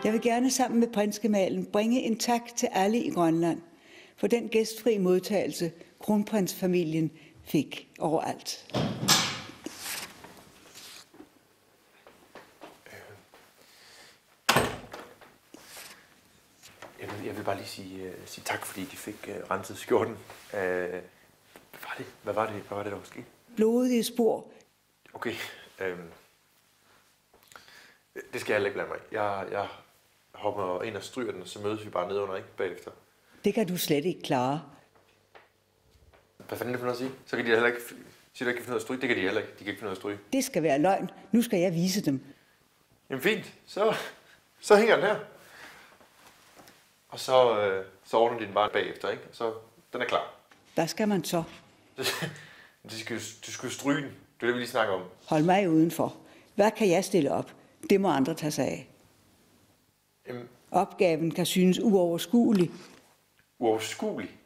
Jeg vil gerne sammen med prinsgemalen bringe en tak til alle i Grønland for den gæstfri modtagelse, kronprinsfamilien fik overalt. Jeg vil bare lige sige tak, fordi de fik renset skjorten. Hvad var det, der var sket? Blodige spor. Okay. Det skal jeg heller ikke blande mig i. Jeg hopper ind og stryger den, og så mødes vi bare nedenunder, ikke? Bagefter. Det kan du slet ikke klare. Hvad fanden er det for noget at sige? Så kan de heller ikke sige, at de ikke kan finde noget at stryge. Det kan de heller ikke. De kan ikke finde noget at stryge. Det skal være løgn. Nu skal jeg vise dem. Jamen fint. Så hænger den her. Og så ordner de den bare bagefter, ikke? Så den er klar. Hvad skal man så? Du skal stryge den. Det er det, vi lige snakker om. Hold mig udenfor. Hvad kan jeg stille op? Det må andre tage sig af. Opgaven kan synes uoverskuelig. Uoverskuelig?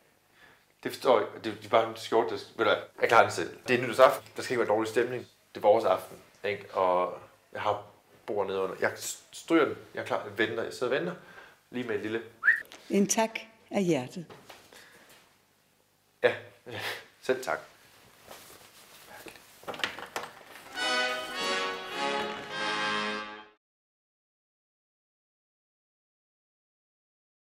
Det forstår jeg. Det er bare en skjort, jeg klarer den selv. Det er nytårsaften. Der skal ikke være dårlig stemning. Det er vores aften, ikke? Og jeg har bord nedenunder. Jeg stryger den. Jeg er klar. Jeg venter. Jeg sidder og venter. Lige med et lille... En tak af hjertet. Ja, selv tak.